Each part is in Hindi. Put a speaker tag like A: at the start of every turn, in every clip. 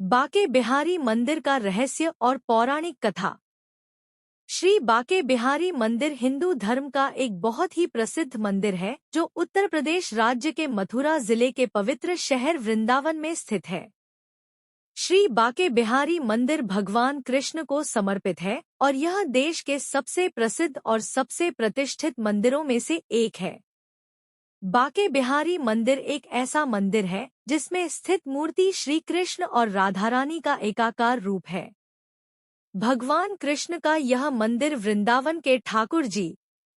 A: बांके बिहारी मंदिर का रहस्य और पौराणिक कथा। श्री बांके बिहारी मंदिर हिंदू धर्म का एक बहुत ही प्रसिद्ध मंदिर है जो उत्तर प्रदेश राज्य के मथुरा जिले के पवित्र शहर वृंदावन में स्थित है। श्री बांके बिहारी मंदिर भगवान कृष्ण को समर्पित है और यह देश के सबसे प्रसिद्ध और सबसे प्रतिष्ठित मंदिरों में से एक है। बांके बिहारी मंदिर एक ऐसा मंदिर है जिसमें स्थित मूर्ति श्री कृष्ण और राधा रानी का एकाकार रूप है। भगवान कृष्ण का यह मंदिर वृंदावन के ठाकुर जी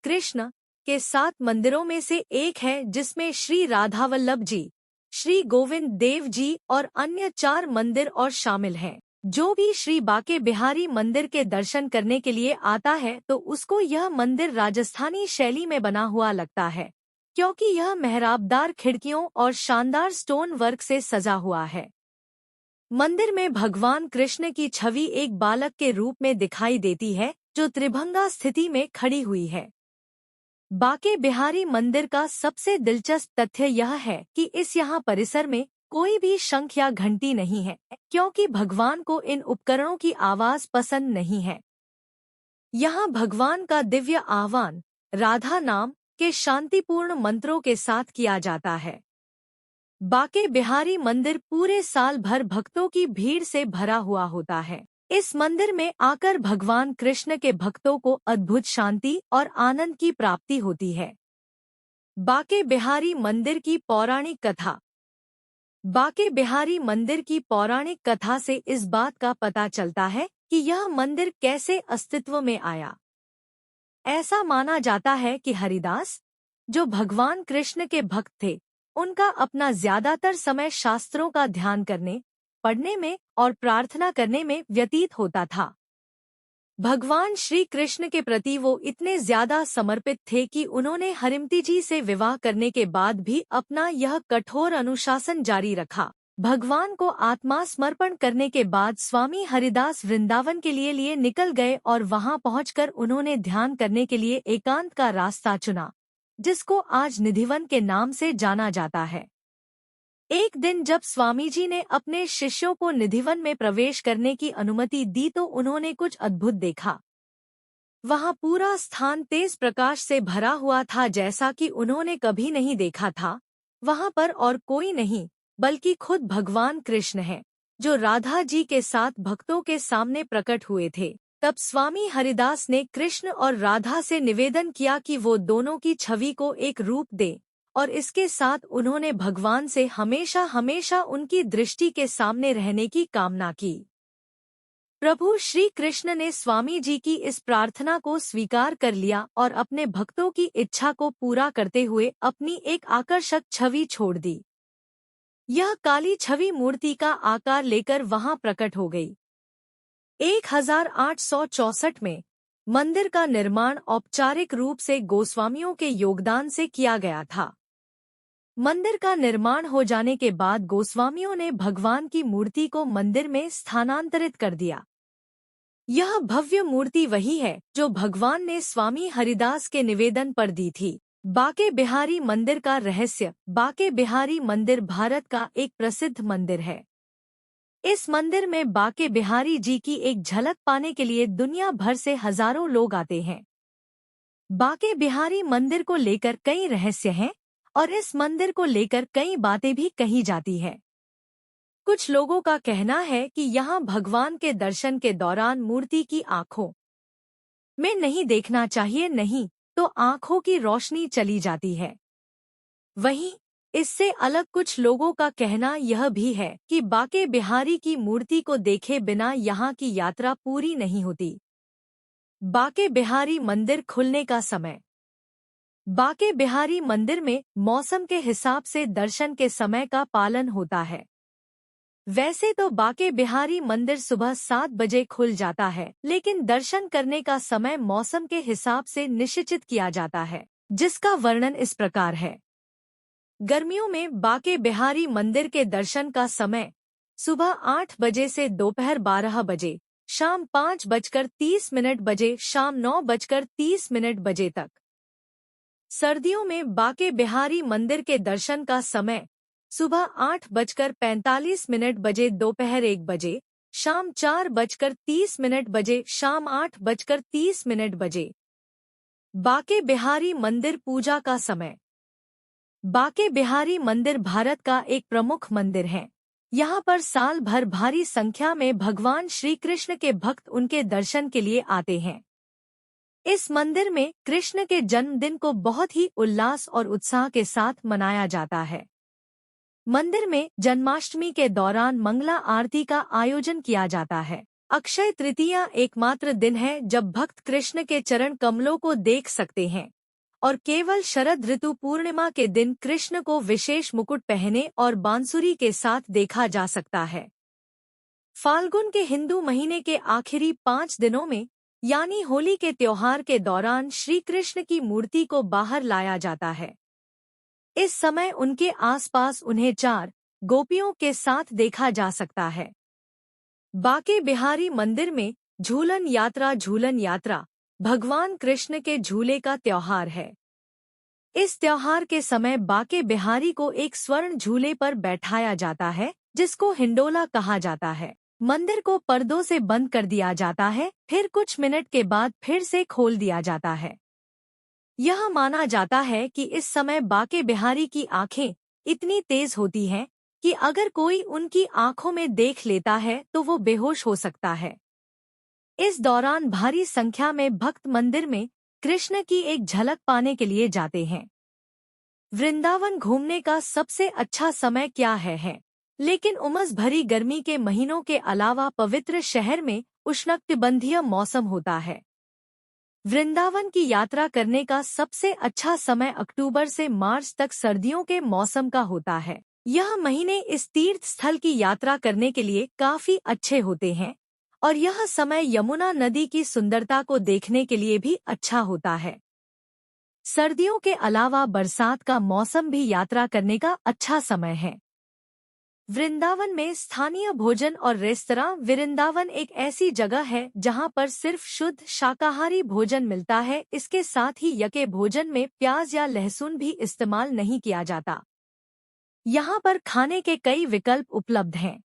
A: कृष्ण के 7 मंदिरों में से एक है, जिसमें श्री राधावल्लभ जी, श्री गोविंद देव जी और अन्य 4 मंदिर और शामिल हैं। जो भी श्री बांके बिहारी मंदिर के दर्शन करने के लिए आता है तो उसको यह मंदिर राजस्थानी शैली में बना हुआ लगता है, क्योंकि यह मेहराबदार खिड़कियों और शानदार स्टोन वर्क से सजा हुआ है। मंदिर में भगवान कृष्ण की छवि एक बालक के रूप में दिखाई देती है जो त्रिभंगा स्थिति में खड़ी हुई है। बांके बिहारी मंदिर का सबसे दिलचस्प तथ्य यह है कि यहाँ परिसर में कोई भी शंख या घंटी नहीं है, क्योंकि भगवान को इन उपकरणों की आवाज पसंद नहीं है। यहाँ भगवान का दिव्य आह्वान राधा नाम के शांतिपूर्ण मंत्रों के साथ किया जाता है। बांके बिहारी मंदिर पूरे साल भर भक्तों की भीड़ से भरा हुआ होता है। इस मंदिर में आकर भगवान कृष्ण के भक्तों को अद्भुत शांति और आनंद की प्राप्ति होती है। बांके बिहारी मंदिर की पौराणिक कथा। बांके बिहारी मंदिर की पौराणिक कथा से इस बात का पता चलता है कि यह मंदिर कैसे अस्तित्व में आया। ऐसा माना जाता है कि हरिदास, जो भगवान कृष्ण के भक्त थे, उनका अपना ज्यादातर समय शास्त्रों का ध्यान करने, पढ़ने में और प्रार्थना करने में व्यतीत होता था। भगवान श्री कृष्ण के प्रति वो इतने ज्यादा समर्पित थे कि उन्होंने हरिमती जी से विवाह करने के बाद भी अपना यह कठोर अनुशासन जारी रखा। भगवान को आत्मा समर्पण करने के बाद स्वामी हरिदास वृंदावन के लिए निकल गए और वहां पहुंचकर उन्होंने ध्यान करने के लिए एकांत का रास्ता चुना, जिसको आज निधिवन के नाम से जाना जाता है। एक दिन जब स्वामी जी ने अपने शिष्यों को निधिवन में प्रवेश करने की अनुमति दी तो उन्होंने कुछ अद्भुत देखा। वहां पूरा स्थान तेज प्रकाश से भरा हुआ था, जैसा कि उन्होंने कभी नहीं देखा था। वहां पर और कोई नहीं बल्कि खुद भगवान कृष्ण है, जो राधा जी के साथ भक्तों के सामने प्रकट हुए थे। तब स्वामी हरिदास ने कृष्ण और राधा से निवेदन किया कि वो दोनों की छवि को एक रूप दे, और इसके साथ उन्होंने भगवान से हमेशा हमेशा उनकी दृष्टि के सामने रहने की कामना की। प्रभु श्री कृष्ण ने स्वामी जी की इस प्रार्थना को स्वीकार कर लिया और अपने भक्तों की इच्छा को पूरा करते हुए अपनी एक आकर्षक छवि छोड़ दी। यह काली छवि मूर्ति का आकार लेकर वहां प्रकट हो गई। 1864 में मंदिर का निर्माण औपचारिक रूप से गोस्वामियों के योगदान से किया गया था। मंदिर का निर्माण हो जाने के बाद गोस्वामियों ने भगवान की मूर्ति को मंदिर में स्थानांतरित कर दिया। यह भव्य मूर्ति वही है जो भगवान ने स्वामी हरिदास के निवेदन पर दी थी। बांके बिहारी मंदिर का रहस्य। बांके बिहारी मंदिर भारत का एक प्रसिद्ध मंदिर है। इस मंदिर में बांके बिहारी जी की एक झलक पाने के लिए दुनिया भर से हजारों लोग आते हैं। बांके बिहारी मंदिर को लेकर कई रहस्य हैं और इस मंदिर को लेकर कई बातें भी कही जाती है। कुछ लोगों का कहना है कि यहाँ भगवान के दर्शन के दौरान मूर्ति की आंखों में नहीं देखना चाहिए, नहीं तो आंखों की रोशनी चली जाती है। वहीं इससे अलग कुछ लोगों का कहना यह भी है कि बांके बिहारी की मूर्ति को देखे बिना यहाँ की यात्रा पूरी नहीं होती। बांके बिहारी मंदिर खुलने का समय। बांके बिहारी मंदिर में मौसम के हिसाब से दर्शन के समय का पालन होता है। वैसे तो बांके बिहारी मंदिर सुबह 7 बजे खुल जाता है, लेकिन दर्शन करने का समय मौसम के हिसाब से निश्चित किया जाता है, जिसका वर्णन इस प्रकार है। गर्मियों में बांके बिहारी मंदिर के दर्शन का समय सुबह 8 बजे से दोपहर 12 बजे, शाम 5:30 बजे, शाम 9:30 बजे तक। सर्दियों में बांके बिहारी मंदिर के दर्शन का समय सुबह 8:45 बजे, दोपहर 1 बजे, शाम 4:30 बजे, शाम 8:30 बजे। बाके बिहारी मंदिर पूजा का समय। बाके बिहारी मंदिर भारत का एक प्रमुख मंदिर है। यहाँ पर साल भर भारी संख्या में भगवान श्री कृष्ण के भक्त उनके दर्शन के लिए आते हैं। इस मंदिर में कृष्ण के जन्मदिन को बहुत ही उल्लास और उत्साह के साथ मनाया जाता है। मंदिर में जन्माष्टमी के दौरान मंगला आरती का आयोजन किया जाता है। अक्षय तृतीया एकमात्र दिन है जब भक्त कृष्ण के चरण कमलों को देख सकते हैं और केवल शरद ऋतु पूर्णिमा के दिन कृष्ण को विशेष मुकुट पहने और बांसुरी के साथ देखा जा सकता है। फाल्गुन के हिंदू महीने के आखिरी 5 दिनों में यानी होली के त्योहार के दौरान श्री कृष्ण की मूर्ति को बाहर लाया जाता है। इस समय उनके आसपास उन्हें 4 गोपियों के साथ देखा जा सकता है। बाके बिहारी मंदिर में झूलन यात्रा भगवान कृष्ण के झूले का त्योहार है। इस त्योहार के समय बाके बिहारी को एक स्वर्ण झूले पर बैठाया जाता है जिसको हिंडोला कहा जाता है। मंदिर को पर्दों से बंद कर दिया जाता है, फिर कुछ मिनट के बाद फिर से खोल दिया जाता है। यह माना जाता है कि इस समय बाके बिहारी की आंखें इतनी तेज होती हैं कि अगर कोई उनकी आंखों में देख लेता है तो वो बेहोश हो सकता है। इस दौरान भारी संख्या में भक्त मंदिर में कृष्ण की एक झलक पाने के लिए जाते हैं। वृंदावन घूमने का सबसे अच्छा समय क्या है? लेकिन उमस भरी गर्मी के महीनों के अलावा पवित्र शहर में उष्णकटिबंधीय मौसम होता है। वृंदावन की यात्रा करने का सबसे अच्छा समय अक्टूबर से मार्च तक सर्दियों के मौसम का होता है। यह महीने इस तीर्थ स्थल की यात्रा करने के लिए काफी अच्छे होते हैं और यह समय यमुना नदी की सुंदरता को देखने के लिए भी अच्छा होता है। सर्दियों के अलावा बरसात का मौसम भी यात्रा करने का अच्छा समय है। वृंदावन में स्थानीय भोजन और रेस्तरां। वृंदावन एक ऐसी जगह है जहां पर सिर्फ शुद्ध शाकाहारी भोजन मिलता है। इसके साथ ही यके भोजन में प्याज या लहसुन भी इस्तेमाल नहीं किया जाता। यहाँ पर खाने के कई विकल्प उपलब्ध हैं।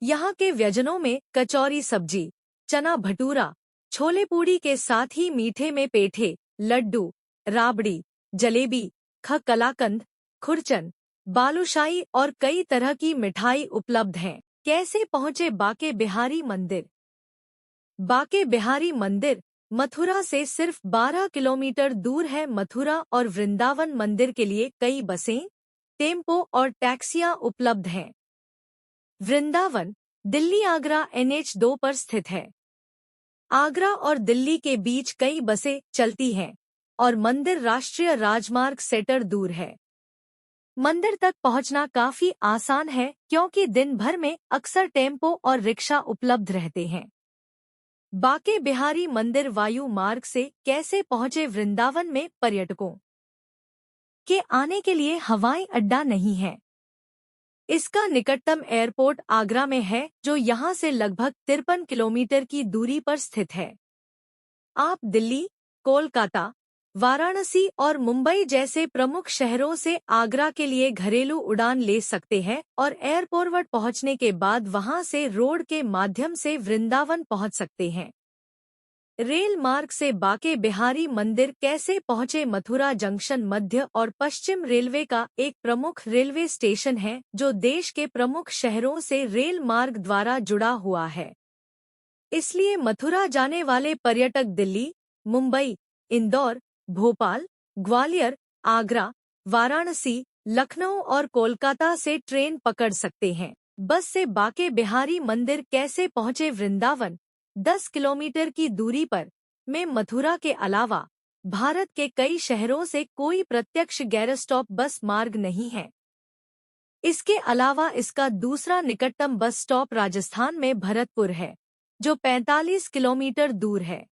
A: यहाँ के व्यंजनों में कचौरी सब्जी, चना भटूरा, छोले पूड़ी के साथ ही मीठे में पेठे, लड्डू, राबड़ी, जलेबी, कलाकंद, खुरचन, बालूशाही और कई तरह की मिठाई उपलब्ध हैं। कैसे पहुँचे बाके बिहारी मंदिर? बाके बिहारी मंदिर मथुरा से सिर्फ 12 किलोमीटर दूर है। मथुरा और वृंदावन मंदिर के लिए कई बसें, टेम्पो और टैक्सियां उपलब्ध हैं। वृंदावन दिल्ली आगरा NH 2 पर स्थित है। आगरा और दिल्ली के बीच कई बसें चलती हैं और मंदिर राष्ट्रीय राजमार्ग सेटर दूर है। मंदिर तक पहुंचना काफी आसान है क्योंकि दिन भर में अक्सर टेम्पो और रिक्शा उपलब्ध रहते हैं। बाके बिहारी मंदिर वायु मार्ग से कैसे पहुंचे? वृंदावन में पर्यटकों के आने के लिए हवाई अड्डा नहीं है। इसका निकटतम एयरपोर्ट आगरा में है जो यहां से लगभग 53 किलोमीटर की दूरी पर स्थित है। आप दिल्ली, कोलकाता, वाराणसी और मुंबई जैसे प्रमुख शहरों से आगरा के लिए घरेलू उड़ान ले सकते हैं और एयरपोर्ट पहुंचने के बाद वहां से रोड के माध्यम से वृंदावन पहुंच सकते हैं। रेल मार्ग से बाके बिहारी मंदिर कैसे पहुंचे? मथुरा जंक्शन मध्य और पश्चिम रेलवे का एक प्रमुख रेलवे स्टेशन है जो देश के प्रमुख शहरों से रेल मार्ग द्वारा जुड़ा हुआ है। इसलिए मथुरा जाने वाले पर्यटक दिल्ली, मुंबई, इंदौर, भोपाल, ग्वालियर, आगरा, वाराणसी, लखनऊ और कोलकाता से ट्रेन पकड़ सकते हैं। बस से बाके बिहारी मंदिर कैसे पहुंचे? वृंदावन 10 किलोमीटर की दूरी पर में मथुरा के अलावा भारत के कई शहरों से कोई प्रत्यक्ष गैर स्टॉप बस मार्ग नहीं है। इसके अलावा इसका दूसरा निकटतम बस स्टॉप राजस्थान में भरतपुर है जो 45 किलोमीटर दूर है।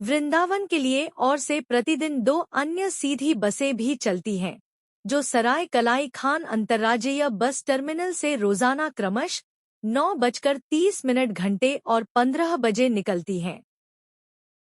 A: वृंदावन के लिए और से प्रतिदिन 2 अन्य सीधी बसें भी चलती हैं जो सराय कलाई खान अंतर्राज्यीय बस टर्मिनल से रोजाना क्रमश 9:30 घंटे और 15 बजे निकलती हैं।